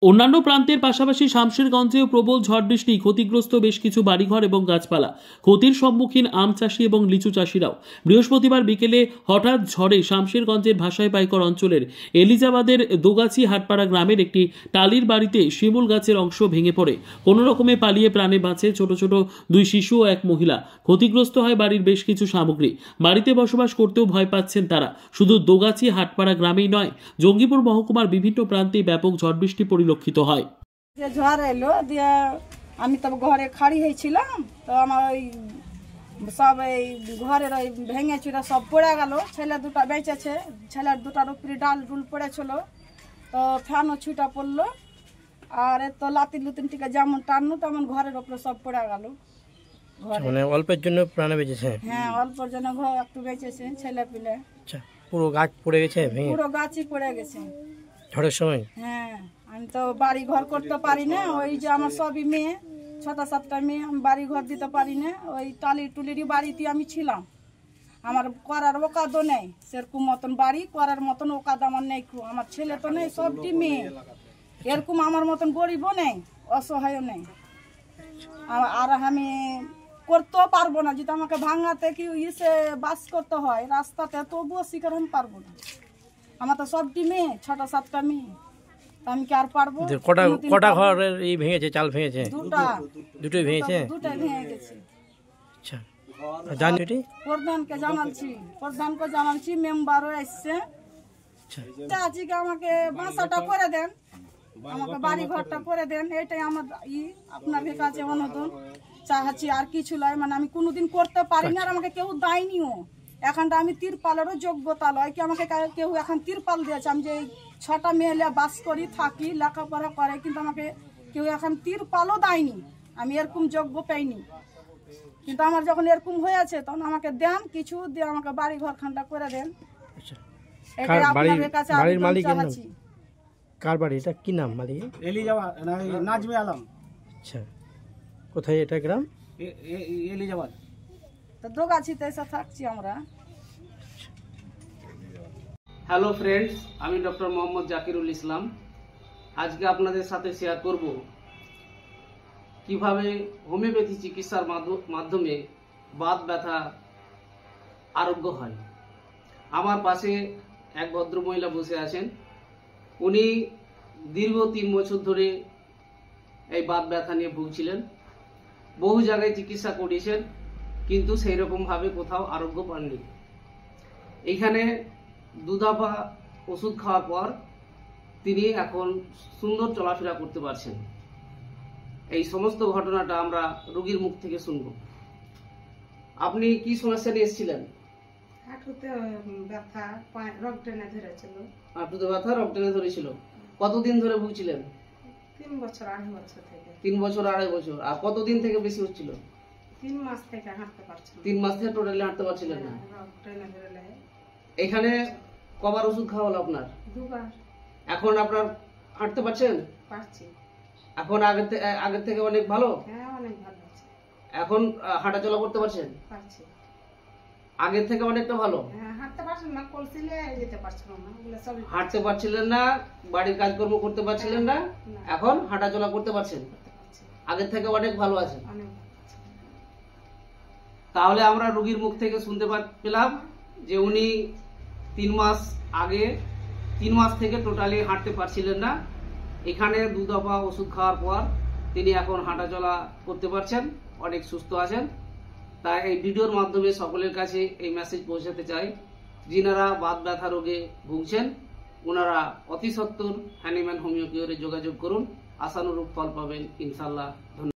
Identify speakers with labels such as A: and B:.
A: অন্যান্য প্রান্তের পাশাপাশি শামশেরগঞ্জেও প্রবল ঝড় বৃষ্টি, ক্ষতিগ্রস্ত বেশ কিছু বাড়িঘর এবং গাছপালা। ক্ষতির সম্মুখীন আম চাষি এবং লিচু চাষিরাও। বৃহস্পতিবার বিকেলে হঠাৎ ঝড়ে শামশেরগঞ্জের ভাষাই পাইকর অঞ্চলের এলিজাবাদের দোগাছি হাটপাড়া গ্রামের একটি টালির বাড়িতে শিমুল গাছের অংশ ভেঙে পড়ে কোনো রকমে পালিয়ে প্রাণে বাঁচে ছোট ছোট দুই শিশু ও এক মহিলা। ক্ষতিগ্রস্ত হয় বাড়ির বেশ কিছু সামগ্রী। বাড়িতে বসবাস করতেও ভয় পাচ্ছেন তারা। শুধু দোগাছি হাটপাড়া গ্রামেই নয়, জঙ্গিপুর মহকুমার বিভিন্ন প্রান্তে ব্যাপক ঝড় বৃষ্টি পরিলক্ষিত হয়।
B: ঝড় এলো দিয়ে আমি তো ঘরে খাড়ি হয়েছিলাম, তো আমার ওই সব এই ঘরের ওই ভেঙে চুরা সব পড়ে গেল। ছেলে দুটা বেঁচেছে, ছেলের দুটার উপরে ডাল ডুল পড়েছিল, তো ফ্যানও ছুটা পড়লো। আর এত লাতি লুতিনটিকে যেমন টানলো তেমন ঘরের উপরে সব পড়ে গেল।
C: মানে অল্পের জন্য প্রাণে বেঁচেছে?
B: হ্যাঁ, অল্পের জন্য ঘর একটু বেঁচেছে ছেলে পিলে।
C: আচ্ছা, পুরো গাছ পড়ে গেছে?
B: পুরো গাছই পড়ে গেছে
C: ঝড়ের সময়?
B: হ্যাঁ, আমি তো বাড়ি ঘর করতে পারি না। ওই যে আমার সবই মেয়ে, 6-7টা মেয়ে, আমি বাড়ি ঘর দিতে পারি না। ওই টালি টুলিরই বাড়িতে আমি ছিলাম। আমার করার ওকাদও নেই, সেরকম মতন বাড়ি করার মতন ওকাদ আমার নেই। আমার ছেলে তো নেই, সবটি মেয়ে। এরকম আমার মতন গরিবও নেই, অসহায়ও নেই। আর আমি করতেও পারবো না। যদি আমাকে ভাঙাতে কি ইসে বাস করতে হয় রাস্তাতে, তবুও শিকার আমি পারবো না। আমার তো সবটি মেয়ে, 6-7টা মেয়ে, আমি কি আর পারবো?
C: কটা ঘরের এই ভেঙেছে, চাল ভেঙেছে? দুটোই ভেঙেছে?
B: দুটোই ভেঙে গেছে।
C: আচ্ছা, জানি
B: প্রধানকে জানাচ্ছি, মেম্বারও এসছে। চাচিকে আমাকে বাসাটা করে দেন, আমাকে বাড়ি ঘরটা করে দেন, এটাই আমার আপনার কাছে অনুরোধ চাচ্ছি। আর কিছু নয়, মানে আমি কোনোদিন করতে পারি না, আর আমাকে কেউ দেয়নিও। এখানটা আমি তিরপালেরও যোগ্যতা লয় কি আমাকে কেউ এখন তিরপাল দিয়েছে। আমি যে 6টা মেয়ে বাস করি, থাকি, লেখাপড়া করে, কিন্তু আমাকে কেউ এখন তিরপালও দেয়নি। আমি এরকম যোগ্য পাইনি। কিন্তু আমার যখন এরকম হয়েছে তখন আমাকে দেন কিছু দিয়ে, আমাকে বাড়ি ঘর খানটা করে দেন। এটাই আপনাদের কাছে চাচ্ছি।
C: কার বাড়ি এটা? কি নাম মালিক?
D: এলিজাবাদ, নাজমে আলম।
C: আচ্ছা, কোথায় এটা গ্রাম?
D: এলিজাবাদ।
B: তো দোগাছিতে এসে থাকছি আমরা।
E: হ্যালো ফ্রেন্ডস, আমি ডক্টর মোহাম্মদ জাকিরুল ইসলাম। আজকে আপনাদের সাথে শেয়ার করব কিভাবে হোমিওপ্যাথি চিকিৎসার মাধ্যমে বাত ব্যথা আরোগ্য হয়। আমার পাশে এক ভদ্রমহিলা বসে আছেন। উনি দীর্ঘ 3 বছর ধরে এই বাত ব্যথা নিয়ে ভুগছিলেন। বহু জায়গায় চিকিৎসা করিয়েছেন, কিন্তু সেই রকমভাবে কোথাও আরোগ্য পাননি। এইখানে 2 দফা ওষুধ খাওয়ার পর তিনি এখন সুন্দর চলাফেরা করতে পারছেন। এই সমস্ত ঘটনাটা আমরা রোগীর মুখ থেকে শুনব। আপনি কি সমস্যা নিয়ে এসেছিলেন?
B: হাঁটুতে ব্যথা, রক টেনে ধরেছিল।
E: হাঁটুতে ব্যথা, রক টেনে ধরেছিল। কতদিন ধরে ভুগছিলেন?
B: 3 বছর, 2.5 বছর থেকে।
E: 3 বছর, 2.5 বছর। আর কতদিন থেকে বেশি হচ্ছিল?
B: 3 মাস থেকে হাঁটতে পারছিলাম।
E: 3 মাস থেকে টোটালি হাঁটতে পারছিলেন না?
B: রক টেনে ধরলে।
E: এখানে কবার ওষুধ খাওয়া হলো আপনার?
B: 2 বার।
E: এখন আপনার হাঁটতে পারছেন?
B: পারছি।
E: এখন আগের থেকে অনেক ভালো?
B: হ্যাঁ, অনেক ভালো আছে।
E: এখন হাঁটাচলা করতে পারছেন?
B: পারছি।
E: আগের থেকে অনেকটা ভালো?
B: হ্যাঁ, হাঁটতে পারছেন না, কলসিলে যেতে পারছিলাম না, ওগুলো সব
E: হাঁটতে পারছিলেন না, বাড়ির কাজকর্ম করতে পারছিলেন না, এখন হাঁটাচলা করতে পারছেন। আগের থেকে অনেক ভালো আছেন। তাহলে আমরা রোগীর মুখ থেকে শুনতে পেলাম যে উনি 3 মাস আগে 3 মাস থেকে টোটালি হাঁটতে পারছিলেন না। এখানে 2 দফা ওষুধ খাওয়ার পর তিনি এখন হাঁটাচলা করতে পারছেন, অনেক সুস্থ আছেন। তাই এই ভিডিওর মাধ্যমে সকলের কাছে এই মেসেজ পৌঁছাতে চাই, যিনারা বাত ব্যথা রোগে ভুগছেন ওনারা অতি সত্বর হ্যানিম্যান হোমিও কিওরে যোগাযোগ করুন। আশানুরূপ ফল পাবেন ইনশাল্লাহ। ধন্যবাদ।